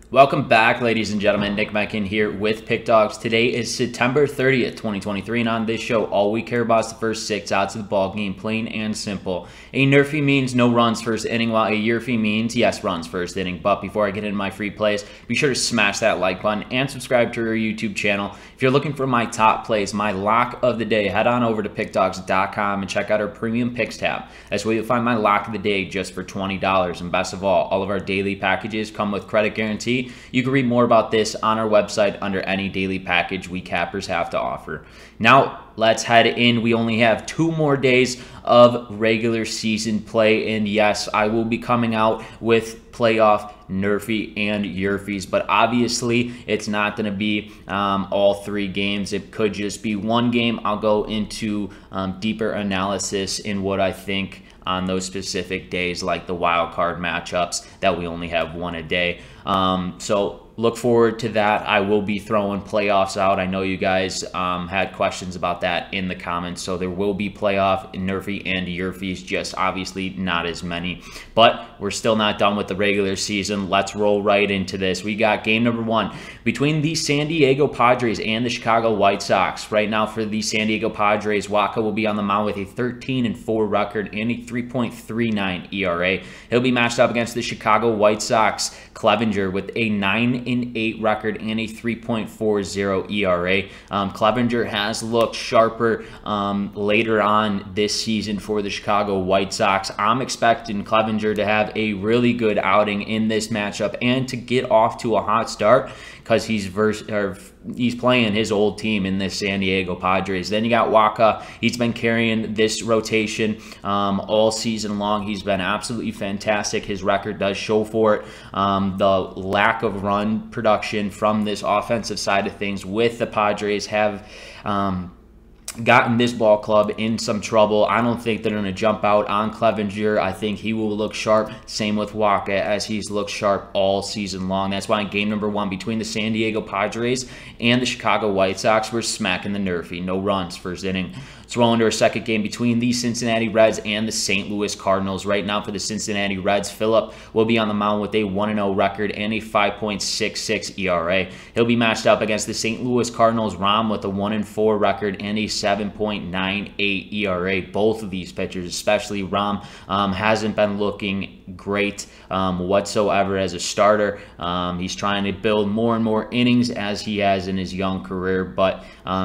Welcome back, ladies and gentlemen. Nick Mencken here with Pickdawgz. Today is September 30th, 2023, and on this show, all we care about is the first 6 outs of the ball game, plain and simple. A NRFI means no runs first inning, while a YRFI means yes runs first inning. But before I get into my free plays, be sure to smash that like button and subscribe to our YouTube channel. If you're looking for my top plays, my lock of the day, head on over to Pickdawgz.com and check out our premium picks tab. That's where you'll find my lock of the day just for $20. And best of all of our daily packages come with credit guarantee. You can read more about this on our website under any daily package we cappers have to offer. Now, let's head in. We only have 2 more days of regular season play, and yes, I will be coming out with playoff NRFI and YRFIs, but obviously it's not going to be all 3 games. It could just be 1 game. I'll go into deeper analysis in what I think on those specific days, like the wild card matchups that we only have 1 a day. So look forward to that. I will be throwing playoffs out. I know you guys had questions about that in the comments, so there will be playoff NRFI and YRFIs, just obviously not as many. But we're still not done with the regular season. Let's roll right into this. We got game number 1 between the San Diego Padres and the Chicago White Sox. Right now for the San Diego Padres, Wacha will be on the mound with a 13-4 record and a 3.39 ERA. He'll be matched up against the Chicago White Sox, Clevenger, with a 9-8 record and a 3.40 ERA. Clevenger has looked sharper later on this season for the Chicago White Sox. I'm expecting Clevenger to have a really good outing in this matchup and to get off to a hot start, because he's playing his old team in this San Diego Padres. Then you got Wacha. He's been carrying this rotation all season long. He's been absolutely fantastic. His record does show for it. The lack of run production from this offensive side of things with the Padres have gotten this ball club in some trouble. I don't think they're going to jump out on Clevenger. I think he will look sharp. Same with Wacha, as he's looked sharp all season long. That's why in game number 1 between the San Diego Padres and the Chicago White Sox, we're smacking the NRFI. No runs first inning. Let's roll into our second game between the Cincinnati Reds and the St. Louis Cardinals. Right now for the Cincinnati Reds, Phillip will be on the mound with a 1-0 record and a 5.66 ERA. He'll be matched up against the St. Louis Cardinals, Rom, with a 1-4 record and a 7.98 ERA. Both of these pitchers, especially Rom, hasn't been looking great whatsoever as a starter. He's trying to build more and more innings as he has in his young career, but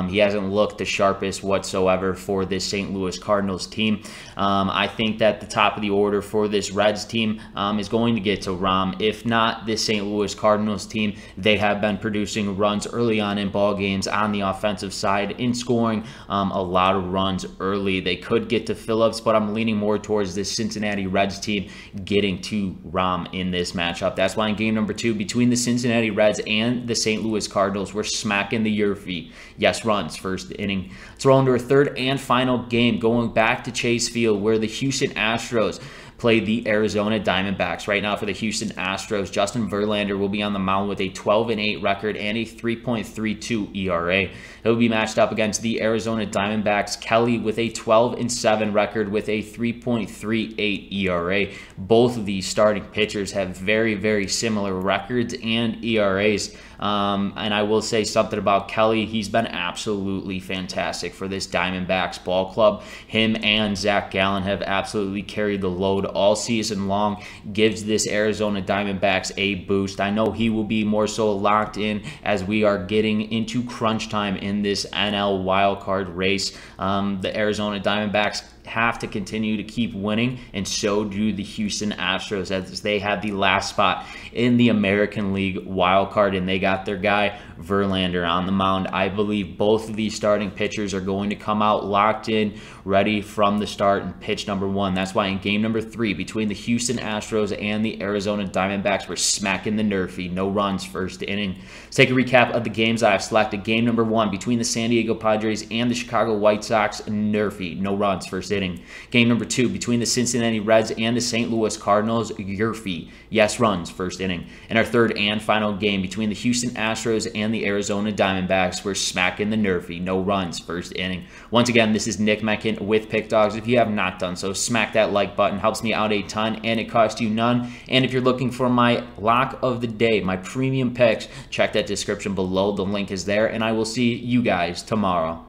he hasn't looked the sharpest whatsoever for this St. Louis Cardinals team. I think that the top of the order for this Reds team is going to get to Rom. If not this St. Louis Cardinals team, they have been producing runs early on in ball games on the offensive side, in scoring a lot of runs early. They could get to Phillips, but I'm leaning more towards this Cincinnati Reds team getting to Rom in this matchup. That's why in game number 2 between the Cincinnati Reds and the St. Louis Cardinals, we're smacking the YRFI. Yes runs first inning. Let's roll into our third and final game, going back to Chase Field, where the Houston Astros play the Arizona Diamondbacks. Right now for the Houston Astros, Justin Verlander will be on the mound with a 12-8 record and a 3.32 ERA. He'll be matched up against the Arizona Diamondbacks, Kelly, with a 12-7 record with a 3.38 ERA. Both of these starting pitchers have very, very similar records and ERAs. And I will say something about Kelly. He's been absolutely fantastic for this Diamondbacks ball club. Him and Zach Gallen have absolutely carried the load all season long. Gives this Arizona Diamondbacks a boost. I know he will be more so locked in as we are getting into crunch time in this NL wildcard race. The Arizona Diamondbacks have to continue to keep winning, and so do the Houston Astros, as they have the last spot in the American League wild card, and they got their guy Verlander on the mound. I believe both of these starting pitchers are going to come out locked in, ready from the start, and pitch number 1. That's why in game number 3 between the Houston Astros and the Arizona Diamondbacks, we're smacking the NRFI. No runs first inning. Let's take a recap of the games I've selected. Game number 1 between the San Diego Padres and the Chicago White Sox, NRFI. No runs first inning. Game number 2 between the Cincinnati Reds and the St. Louis Cardinals, YRFI, yes runs, first inning. And our third and final game between the Houston Astros and the Arizona Diamondbacks, we're smacking the NRFI, no runs, first inning. Once again, this is Nick Metcalf with Pickdawgz. If you have not done so, smack that like button, helps me out a ton, and it costs you none. And if you're looking for my lock of the day, my premium picks, check that description below. The link is there, and I will see you guys tomorrow.